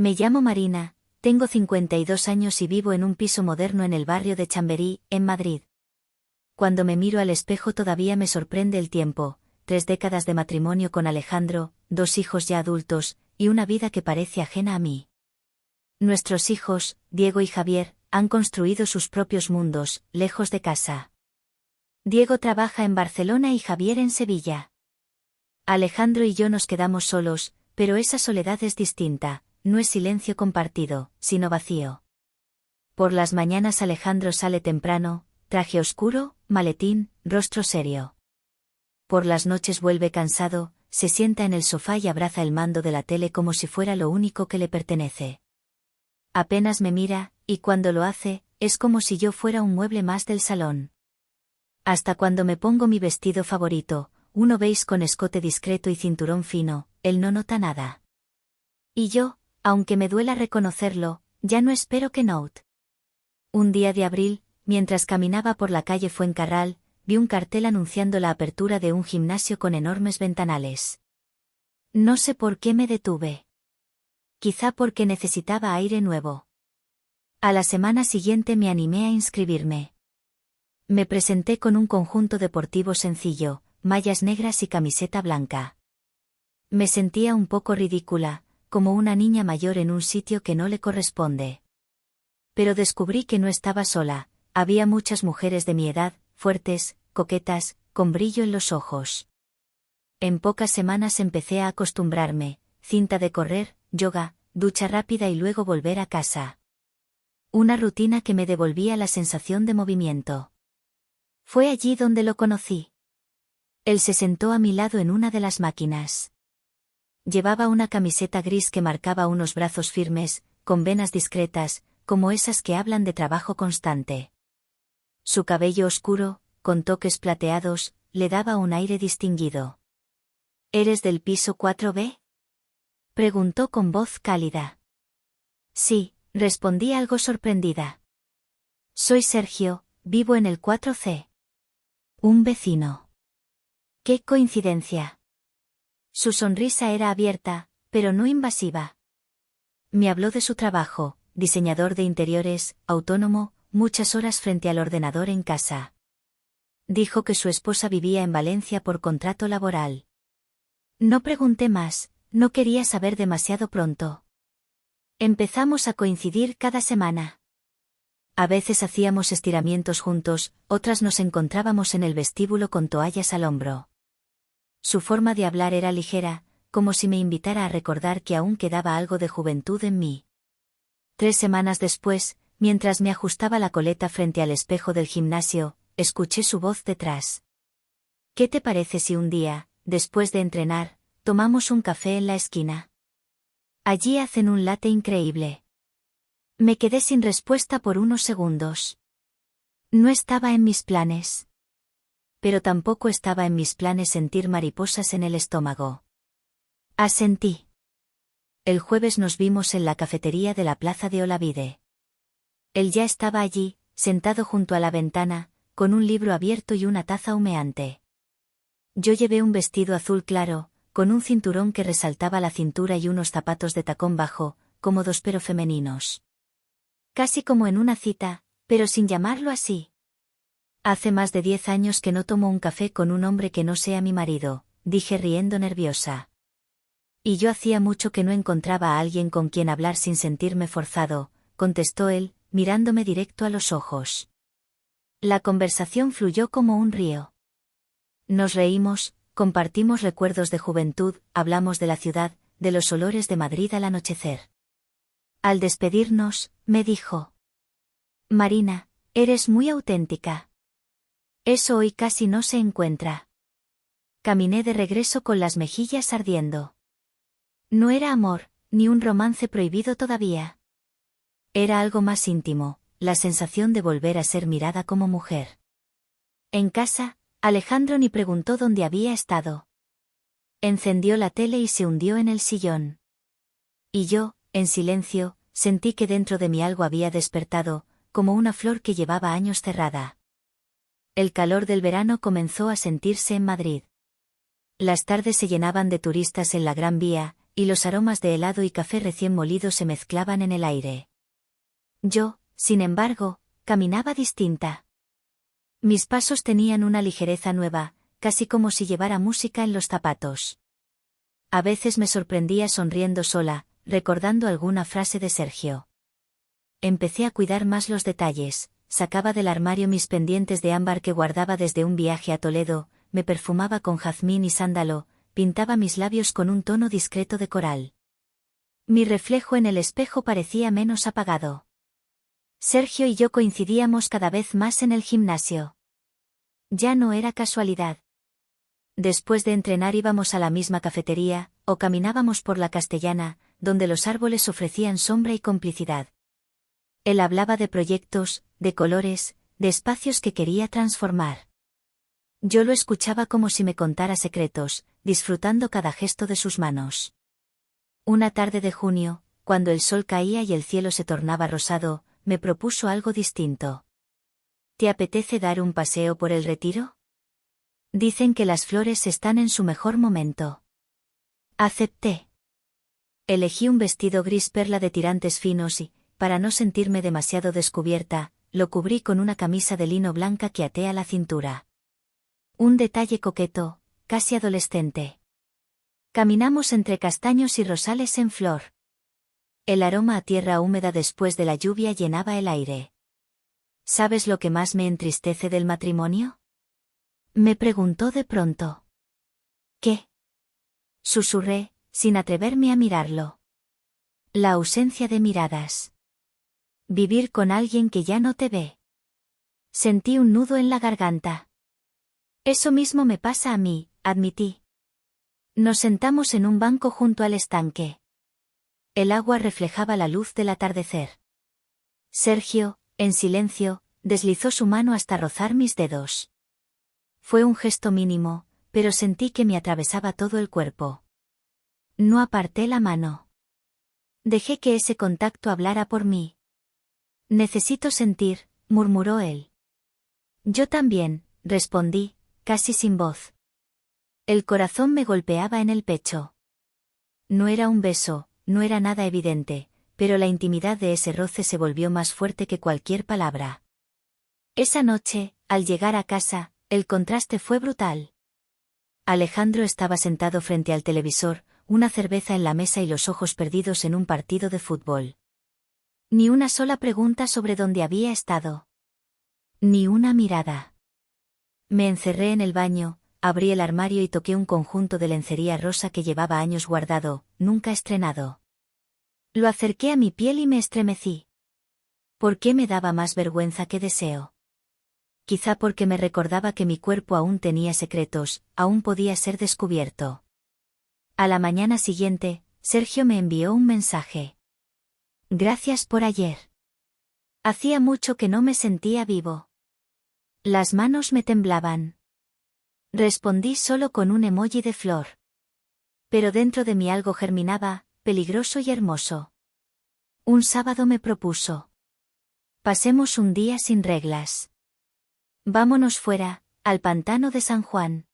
Me llamo Marina, tengo 52 años y vivo en un piso moderno en el barrio de Chamberí, en Madrid. Cuando me miro al espejo todavía me sorprende el tiempo, 3 décadas de matrimonio con Alejandro, 2 hijos ya adultos, y una vida que parece ajena a mí. Nuestros hijos, Diego y Javier, han construido sus propios mundos, lejos de casa. Diego trabaja en Barcelona y Javier en Sevilla. Alejandro y yo nos quedamos solos, pero esa soledad es distinta, no es silencio compartido, sino vacío. Por las mañanas Alejandro sale temprano, traje oscuro, maletín, rostro serio. Por las noches vuelve cansado, se sienta en el sofá y abraza el mando de la tele como si fuera lo único que le pertenece. Apenas me mira, y cuando lo hace, es como si yo fuera un mueble más del salón. Hasta cuando me pongo mi vestido favorito, uno beige con escote discreto y cinturón fino, él no nota nada. Y yo, aunque me duela reconocerlo, ya no espero que note. Un día de abril, mientras caminaba por la calle Fuencarral, vi un cartel anunciando la apertura de un gimnasio con enormes ventanales. No sé por qué me detuve. Quizá porque necesitaba aire nuevo. A la semana siguiente me animé a inscribirme. Me presenté con un conjunto deportivo sencillo, mallas negras y camiseta blanca. Me sentía un poco ridícula, como una niña mayor en un sitio que no le corresponde. Pero descubrí que no estaba sola, había muchas mujeres de mi edad, fuertes, coquetas, con brillo en los ojos. En pocas semanas empecé a acostumbrarme, cinta de correr, yoga, ducha rápida y luego volver a casa. Una rutina que me devolvía la sensación de movimiento. Fue allí donde lo conocí. Él se sentó a mi lado en una de las máquinas. Llevaba una camiseta gris que marcaba unos brazos firmes, con venas discretas, como esas que hablan de trabajo constante. Su cabello oscuro, con toques plateados, le daba un aire distinguido. ¿Eres del piso 4B? Preguntó con voz cálida. Sí, respondí algo sorprendida. Soy Sergio, vivo en el 4C. Un vecino. ¡Qué coincidencia! Su sonrisa era abierta, pero no invasiva. Me habló de su trabajo, diseñador de interiores, autónomo, muchas horas frente al ordenador en casa. Dijo que su esposa vivía en Valencia por contrato laboral. No pregunté más, no quería saber demasiado pronto. Empezamos a coincidir cada semana. A veces hacíamos estiramientos juntos, otras nos encontrábamos en el vestíbulo con toallas al hombro. Su forma de hablar era ligera, como si me invitara a recordar que aún quedaba algo de juventud en mí. 3 semanas después, mientras me ajustaba la coleta frente al espejo del gimnasio, escuché su voz detrás. ¿Qué te parece si un día, después de entrenar, tomamos un café en la esquina? Allí hacen un latte increíble. Me quedé sin respuesta por unos segundos. No estaba en mis planes. Pero tampoco estaba en mis planes sentir mariposas en el estómago. Asentí. El jueves nos vimos en la cafetería de la plaza de Olavide. Él ya estaba allí, sentado junto a la ventana, con un libro abierto y una taza humeante. Yo llevé un vestido azul claro, con un cinturón que resaltaba la cintura y unos zapatos de tacón bajo, cómodos pero femeninos. Casi como en una cita, pero sin llamarlo así. Hace más de 10 años que no tomo un café con un hombre que no sea mi marido, dije riendo nerviosa. Y yo hacía mucho que no encontraba a alguien con quien hablar sin sentirme forzado, contestó él, mirándome directo a los ojos. La conversación fluyó como un río. Nos reímos, compartimos recuerdos de juventud, hablamos de la ciudad, de los olores de Madrid al anochecer. Al despedirnos, me dijo: Marina, eres muy auténtica. Eso hoy casi no se encuentra. Caminé de regreso con las mejillas ardiendo. No era amor, ni un romance prohibido todavía. Era algo más íntimo, la sensación de volver a ser mirada como mujer. En casa, Alejandro ni preguntó dónde había estado. Encendió la tele y se hundió en el sillón. Y yo, en silencio, sentí que dentro de mí algo había despertado, como una flor que llevaba años cerrada. El calor del verano comenzó a sentirse en Madrid. Las tardes se llenaban de turistas en la Gran Vía, y los aromas de helado y café recién molido se mezclaban en el aire. Yo, sin embargo, caminaba distinta. Mis pasos tenían una ligereza nueva, casi como si llevara música en los zapatos. A veces me sorprendía sonriendo sola, recordando alguna frase de Sergio. Empecé a cuidar más los detalles, sacaba del armario mis pendientes de ámbar que guardaba desde un viaje a Toledo, me perfumaba con jazmín y sándalo, pintaba mis labios con un tono discreto de coral. Mi reflejo en el espejo parecía menos apagado. Sergio y yo coincidíamos cada vez más en el gimnasio. Ya no era casualidad. Después de entrenar íbamos a la misma cafetería, o caminábamos por la Castellana, donde los árboles ofrecían sombra y complicidad. Él hablaba de proyectos, de colores, de espacios que quería transformar. Yo lo escuchaba como si me contara secretos, disfrutando cada gesto de sus manos. Una tarde de junio, cuando el sol caía y el cielo se tornaba rosado, me propuso algo distinto. ¿Te apetece dar un paseo por el Retiro? Dicen que las flores están en su mejor momento. Acepté. Elegí un vestido gris perla de tirantes finos y, para no sentirme demasiado descubierta, lo cubrí con una camisa de lino blanca que até a la cintura. Un detalle coqueto, casi adolescente. Caminamos entre castaños y rosales en flor. El aroma a tierra húmeda después de la lluvia llenaba el aire. ¿Sabes lo que más me entristece del matrimonio? Me preguntó de pronto. ¿Qué? Susurré, sin atreverme a mirarlo. La ausencia de miradas. Vivir con alguien que ya no te ve. Sentí un nudo en la garganta. Eso mismo me pasa a mí, admití. Nos sentamos en un banco junto al estanque. El agua reflejaba la luz del atardecer. Sergio, en silencio, deslizó su mano hasta rozar mis dedos. Fue un gesto mínimo, pero sentí que me atravesaba todo el cuerpo. No aparté la mano. Dejé que ese contacto hablara por mí. Necesito sentir, murmuró él. Yo también, respondí, casi sin voz. El corazón me golpeaba en el pecho. No era un beso, no era nada evidente, pero la intimidad de ese roce se volvió más fuerte que cualquier palabra. Esa noche, al llegar a casa, el contraste fue brutal. Alejandro estaba sentado frente al televisor, una cerveza en la mesa y los ojos perdidos en un partido de fútbol. Ni una sola pregunta sobre dónde había estado. Ni una mirada. Me encerré en el baño, abrí el armario y toqué un conjunto de lencería rosa que llevaba años guardado, nunca estrenado. Lo acerqué a mi piel y me estremecí. ¿Por qué me daba más vergüenza que deseo? Quizá porque me recordaba que mi cuerpo aún tenía secretos, aún podía ser descubierto. A la mañana siguiente, Sergio me envió un mensaje. Gracias por ayer. Hacía mucho que no me sentía vivo. Las manos me temblaban. Respondí solo con un emoji de flor. Pero dentro de mí algo germinaba, peligroso y hermoso. Un sábado me propuso. Pasemos un día sin reglas. Vámonos fuera, al pantano de San Juan.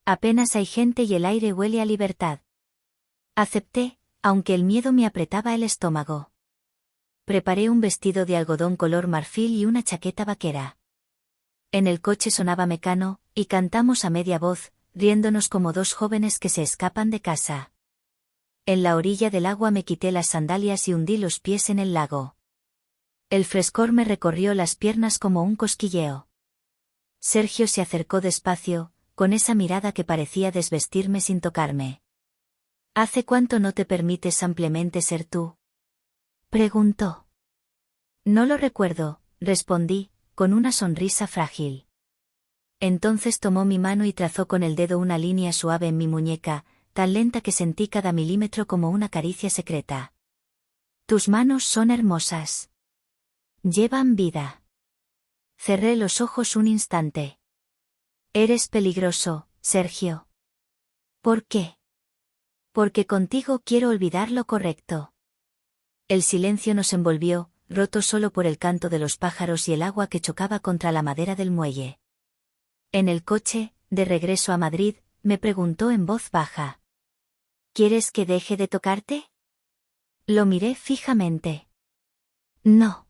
Apenas hay gente y el aire huele a libertad. Acepté, aunque el miedo me apretaba el estómago. Preparé un vestido de algodón color marfil y una chaqueta vaquera. En el coche sonaba Mecano, y cantamos a media voz, riéndonos como dos jóvenes que se escapan de casa. En la orilla del agua me quité las sandalias y hundí los pies en el lago. El frescor me recorrió las piernas como un cosquilleo. Sergio se acercó despacio, con esa mirada que parecía desvestirme sin tocarme. ¿Hace cuánto no te permites ampliamente ser tú? Preguntó. No lo recuerdo, respondí, con una sonrisa frágil. Entonces tomó mi mano y trazó con el dedo una línea suave en mi muñeca, tan lenta que sentí cada milímetro como una caricia secreta. Tus manos son hermosas. Llevan vida. Cerré los ojos un instante. Eres peligroso, Sergio. ¿Por qué? Porque contigo quiero olvidar lo correcto. El silencio nos envolvió, roto solo por el canto de los pájaros y el agua que chocaba contra la madera del muelle. En el coche, de regreso a Madrid, me preguntó en voz baja. ¿Quieres que deje de tocarte? Lo miré fijamente. No.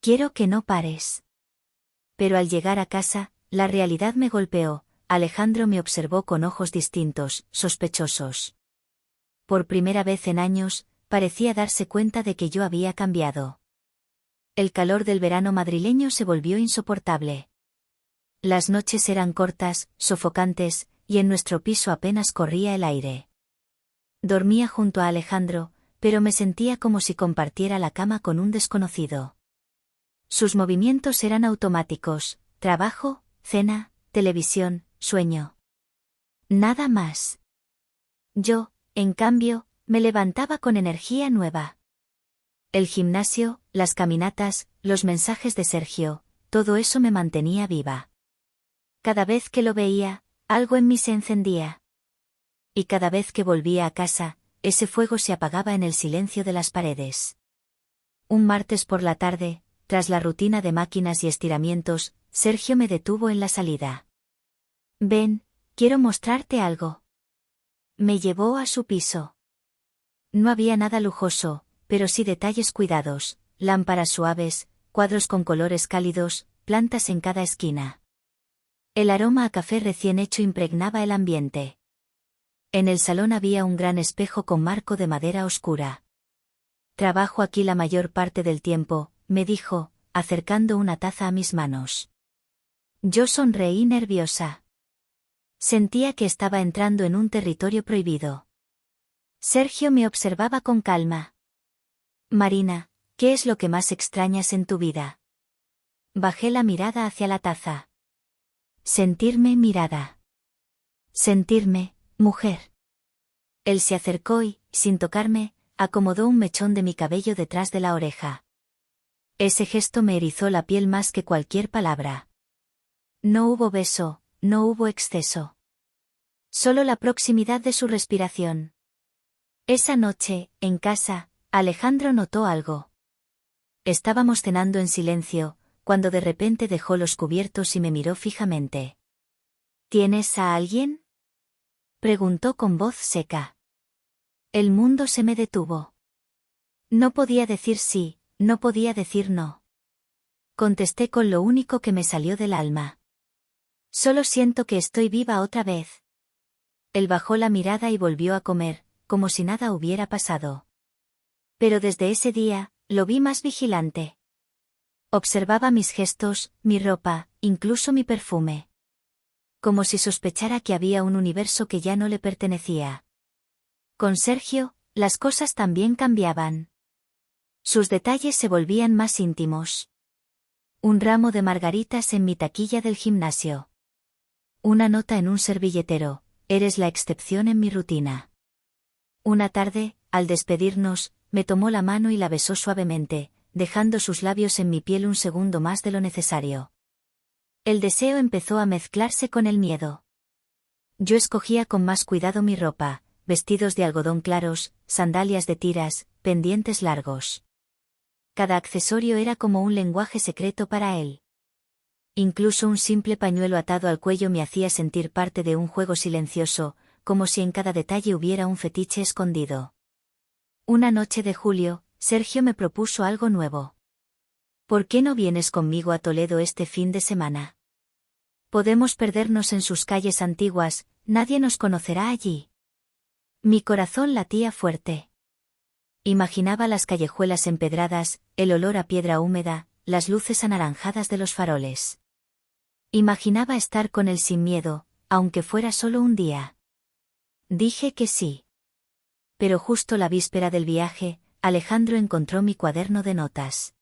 Quiero que no pares. Pero al llegar a casa, la realidad me golpeó. Alejandro me observó con ojos distintos, sospechosos. Por primera vez en años, parecía darse cuenta de que yo había cambiado. El calor del verano madrileño se volvió insoportable. Las noches eran cortas, sofocantes, y en nuestro piso apenas corría el aire. Dormía junto a Alejandro, pero me sentía como si compartiera la cama con un desconocido. Sus movimientos eran automáticos: trabajo, cena, televisión, sueño. Nada más. Yo, en cambio, me levantaba con energía nueva. El gimnasio, las caminatas, los mensajes de Sergio, todo eso me mantenía viva. Cada vez que lo veía, algo en mí se encendía. Y cada vez que volvía a casa, ese fuego se apagaba en el silencio de las paredes. Un martes por la tarde, tras la rutina de máquinas y estiramientos, Sergio me detuvo en la salida. Ven, quiero mostrarte algo. Me llevó a su piso. No había nada lujoso, pero sí detalles cuidados: lámparas suaves, cuadros con colores cálidos, plantas en cada esquina. El aroma a café recién hecho impregnaba el ambiente. En el salón había un gran espejo con marco de madera oscura. Trabajo aquí la mayor parte del tiempo, me dijo, acercando una taza a mis manos. Yo sonreí nerviosa. Sentía que estaba entrando en un territorio prohibido. Sergio me observaba con calma. Marina, ¿qué es lo que más extrañas en tu vida? Bajé la mirada hacia la taza. Sentirme mirada. Sentirme mujer. Él se acercó y, sin tocarme, acomodó un mechón de mi cabello detrás de la oreja. Ese gesto me erizó la piel más que cualquier palabra. No hubo beso, no hubo exceso. Solo la proximidad de su respiración. Esa noche, en casa, Alejandro notó algo. Estábamos cenando en silencio, cuando de repente dejó los cubiertos y me miró fijamente. ¿Tienes a alguien?, preguntó con voz seca. El mundo se me detuvo. No podía decir sí, no podía decir no. Contesté con lo único que me salió del alma. Solo siento que estoy viva otra vez. Él bajó la mirada y volvió a comer, como si nada hubiera pasado. Pero desde ese día, lo vi más vigilante. Observaba mis gestos, mi ropa, incluso mi perfume. Como si sospechara que había un universo que ya no le pertenecía. Con Sergio, las cosas también cambiaban. Sus detalles se volvían más íntimos. Un ramo de margaritas en mi taquilla del gimnasio. Una nota en un servilletero: eres la excepción en mi rutina. Una tarde, al despedirnos, me tomó la mano y la besó suavemente, dejando sus labios en mi piel un segundo más de lo necesario. El deseo empezó a mezclarse con el miedo. Yo escogía con más cuidado mi ropa: vestidos de algodón claros, sandalias de tiras, pendientes largos. Cada accesorio era como un lenguaje secreto para él. Incluso un simple pañuelo atado al cuello me hacía sentir parte de un juego silencioso, como si en cada detalle hubiera un fetiche escondido. Una noche de julio, Sergio me propuso algo nuevo. ¿Por qué no vienes conmigo a Toledo este fin de semana? Podemos perdernos en sus calles antiguas, nadie nos conocerá allí. Mi corazón latía fuerte. Imaginaba las callejuelas empedradas, el olor a piedra húmeda, las luces anaranjadas de los faroles. Imaginaba estar con él sin miedo, aunque fuera solo un día. Dije que sí. Pero justo la víspera del viaje, Alejandro encontró mi cuaderno de notas.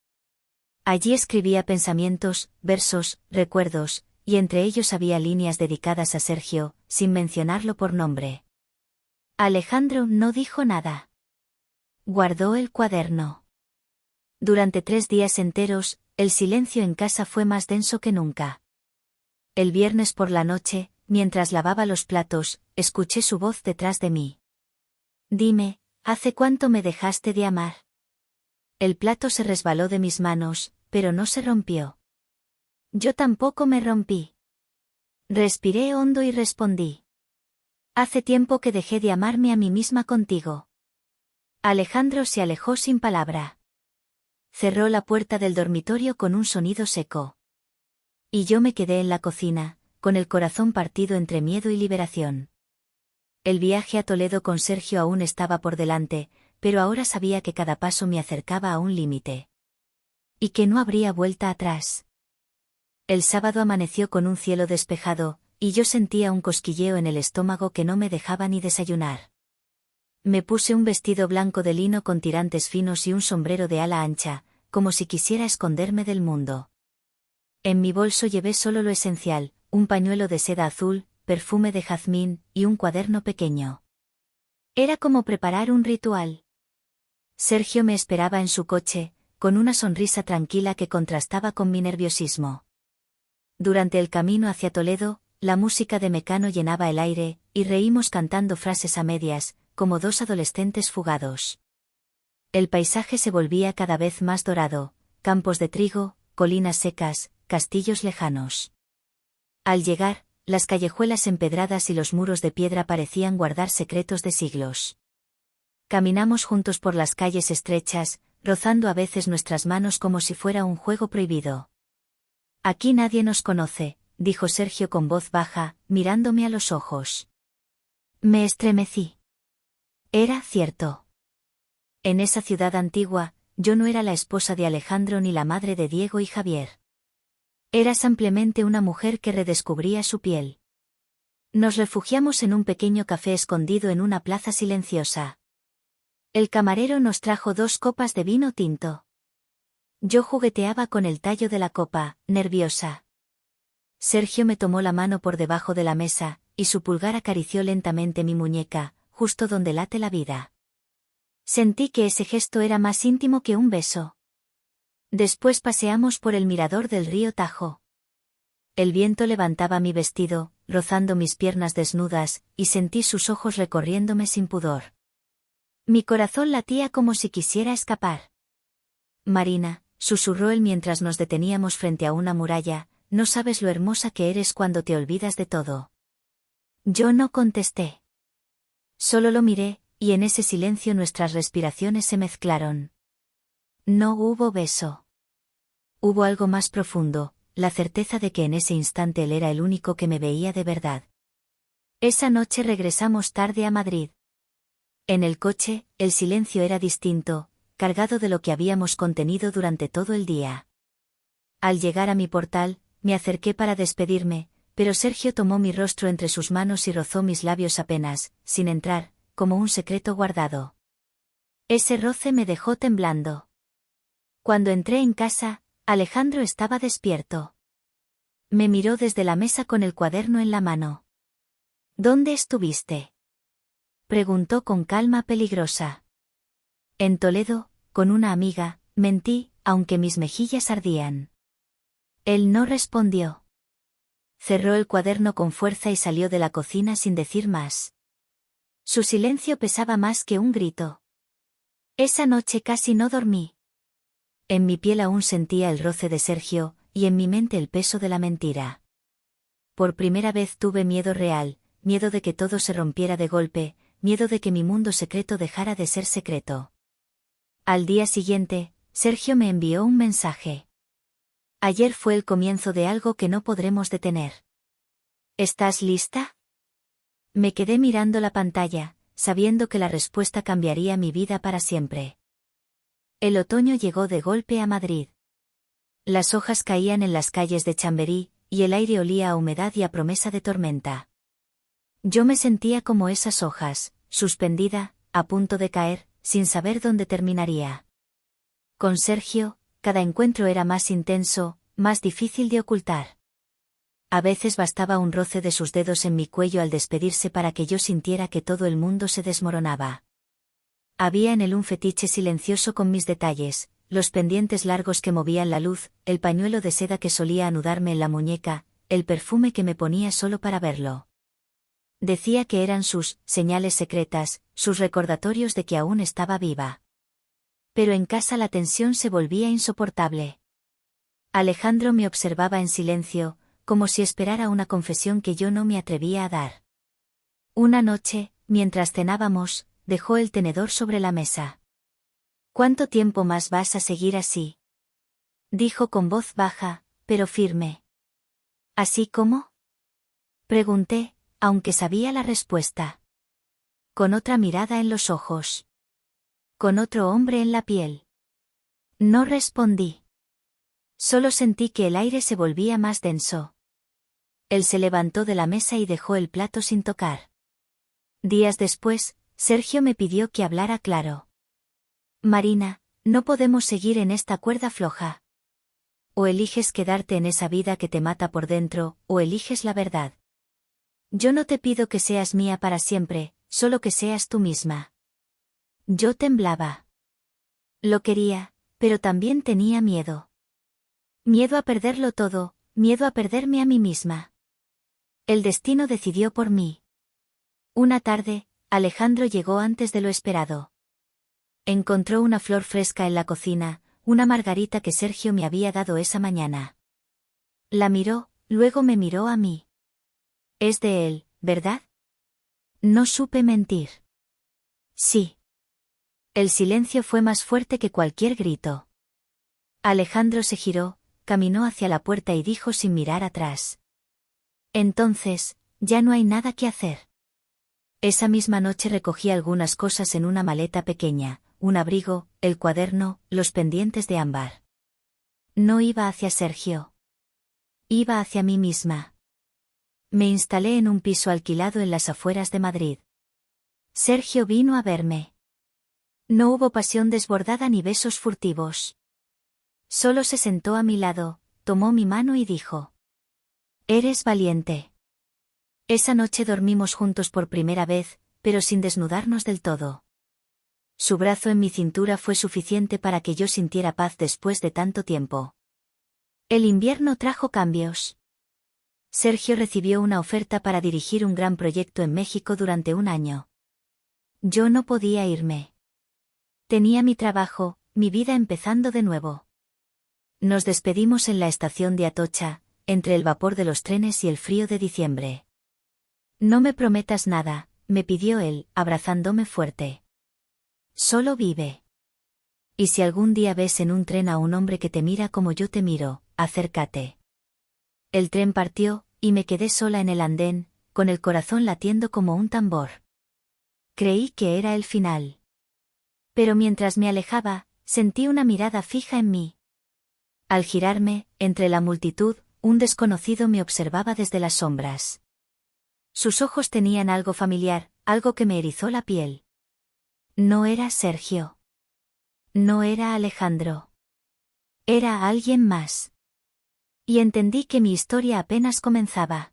Allí escribía pensamientos, versos, recuerdos, y entre ellos había líneas dedicadas a Sergio, sin mencionarlo por nombre. Alejandro no dijo nada. Guardó el cuaderno. Durante 3 días enteros, el silencio en casa fue más denso que nunca. El viernes por la noche, mientras lavaba los platos, escuché su voz detrás de mí. Dime, ¿hace cuánto me dejaste de amar? El plato se resbaló de mis manos, pero no se rompió. Yo tampoco me rompí. Respiré hondo y respondí. Hace tiempo que dejé de amarme a mí misma contigo. Alejandro se alejó sin palabra. Cerró la puerta del dormitorio con un sonido seco. Y yo me quedé en la cocina, con el corazón partido entre miedo y liberación. El viaje a Toledo con Sergio aún estaba por delante, pero ahora sabía que cada paso me acercaba a un límite. Y que no habría vuelta atrás. El sábado amaneció con un cielo despejado, y yo sentía un cosquilleo en el estómago que no me dejaba ni desayunar. Me puse un vestido blanco de lino con tirantes finos y un sombrero de ala ancha, como si quisiera esconderme del mundo. En mi bolso llevé solo lo esencial, un pañuelo de seda azul, perfume de jazmín, y un cuaderno pequeño. Era como preparar un ritual. Sergio me esperaba en su coche, con una sonrisa tranquila que contrastaba con mi nerviosismo. Durante el camino hacia Toledo, la música de Mecano llenaba el aire, y reímos cantando frases a medias, como dos adolescentes fugados. El paisaje se volvía cada vez más dorado, campos de trigo, colinas secas, castillos lejanos. Al llegar, las callejuelas empedradas y los muros de piedra parecían guardar secretos de siglos. Caminamos juntos por las calles estrechas, rozando a veces nuestras manos como si fuera un juego prohibido. Aquí nadie nos conoce, dijo Sergio con voz baja, mirándome a los ojos. Me estremecí. Era cierto. En esa ciudad antigua, yo no era la esposa de Alejandro ni la madre de Diego y Javier. Era simplemente una mujer que redescubría su piel. Nos refugiamos en un pequeño café escondido en una plaza silenciosa. El camarero nos trajo 2 copas de vino tinto. Yo jugueteaba con el tallo de la copa, nerviosa. Sergio me tomó la mano por debajo de la mesa, y su pulgar acarició lentamente mi muñeca, justo donde late la vida. Sentí que ese gesto era más íntimo que un beso. Después paseamos por el mirador del río Tajo. El viento levantaba mi vestido, rozando mis piernas desnudas, y sentí sus ojos recorriéndome sin pudor. Mi corazón latía como si quisiera escapar. Marina, susurró él mientras nos deteníamos frente a una muralla, no sabes lo hermosa que eres cuando te olvidas de todo. Yo no contesté. Solo lo miré, y en ese silencio nuestras respiraciones se mezclaron. No hubo beso. Hubo algo más profundo, la certeza de que en ese instante él era el único que me veía de verdad. Esa noche regresamos tarde a Madrid. En el coche, el silencio era distinto, cargado de lo que habíamos contenido durante todo el día. Al llegar a mi portal, me acerqué para despedirme, pero Sergio tomó mi rostro entre sus manos y rozó mis labios apenas, sin entrar, como un secreto guardado. Ese roce me dejó temblando. Cuando entré en casa, Alejandro estaba despierto. Me miró desde la mesa con el cuaderno en la mano. ¿Dónde estuviste?, preguntó con calma peligrosa. En Toledo, con una amiga, mentí, aunque mis mejillas ardían. Él no respondió. Cerró el cuaderno con fuerza y salió de la cocina sin decir más. Su silencio pesaba más que un grito. Esa noche casi no dormí. En mi piel aún sentía el roce de Sergio, y en mi mente el peso de la mentira. Por primera vez tuve miedo real, miedo de que todo se rompiera de golpe, miedo de que mi mundo secreto dejara de ser secreto. Al día siguiente, Sergio me envió un mensaje. Ayer fue el comienzo de algo que no podremos detener. ¿Estás lista? Me quedé mirando la pantalla, sabiendo que la respuesta cambiaría mi vida para siempre. El otoño llegó de golpe a Madrid. Las hojas caían en las calles de Chamberí, y el aire olía a humedad y a promesa de tormenta. Yo me sentía como esas hojas, suspendida, a punto de caer, sin saber dónde terminaría. Con Sergio, cada encuentro era más intenso, más difícil de ocultar. A veces bastaba un roce de sus dedos en mi cuello al despedirse para que yo sintiera que todo el mundo se desmoronaba. Había en él un fetiche silencioso con mis detalles, los pendientes largos que movían la luz, el pañuelo de seda que solía anudarme en la muñeca, el perfume que me ponía solo para verlo. Decía que eran sus señales secretas, sus recordatorios de que aún estaba viva. Pero en casa la tensión se volvía insoportable. Alejandro me observaba en silencio, como si esperara una confesión que yo no me atrevía a dar. Una noche, mientras cenábamos, dejó el tenedor sobre la mesa. ¿Cuánto tiempo más vas a seguir así? Dijo con voz baja, pero firme. ¿Así cómo? Pregunté, aunque sabía la respuesta. Con otra mirada en los ojos. Con otro hombre en la piel. No respondí. Solo sentí que el aire se volvía más denso. Él se levantó de la mesa y dejó el plato sin tocar. Días después, Sergio me pidió que hablara claro. Marina, no podemos seguir en esta cuerda floja. O eliges quedarte en esa vida que te mata por dentro, o eliges la verdad. Yo no te pido que seas mía para siempre, solo que seas tú misma. Yo temblaba. Lo quería, pero también tenía miedo. Miedo a perderlo todo, miedo a perderme a mí misma. El destino decidió por mí. Una tarde, Alejandro llegó antes de lo esperado. Encontró una flor fresca en la cocina, una margarita que Sergio me había dado esa mañana. La miró, luego me miró a mí. Es de él, ¿verdad? No supe mentir. Sí. El silencio fue más fuerte que cualquier grito. Alejandro se giró, caminó hacia la puerta y dijo sin mirar atrás. Entonces, ya no hay nada que hacer. Esa misma noche recogí algunas cosas en una maleta pequeña, un abrigo, el cuaderno, los pendientes de ámbar. No iba hacia Sergio. Iba hacia mí misma. Me instalé en un piso alquilado en las afueras de Madrid. Sergio vino a verme. No hubo pasión desbordada ni besos furtivos. Solo se sentó a mi lado, tomó mi mano y dijo: Eres valiente. Esa noche dormimos juntos por primera vez, pero sin desnudarnos del todo. Su brazo en mi cintura fue suficiente para que yo sintiera paz después de tanto tiempo. El invierno trajo cambios. Sergio recibió una oferta para dirigir un gran proyecto en México durante un año. Yo no podía irme. Tenía mi trabajo, mi vida empezando de nuevo. Nos despedimos en la estación de Atocha, entre el vapor de los trenes y el frío de diciembre. No me prometas nada, me pidió él, abrazándome fuerte. Solo vive. Y si algún día ves en un tren a un hombre que te mira como yo te miro, acércate. El tren partió, y me quedé sola en el andén, con el corazón latiendo como un tambor. Creí que era el final. Pero mientras me alejaba, sentí una mirada fija en mí. Al girarme, entre la multitud, un desconocido me observaba desde las sombras. Sus ojos tenían algo familiar, algo que me erizó la piel. No era Sergio. No era Alejandro. Era alguien más. Y entendí que mi historia apenas comenzaba.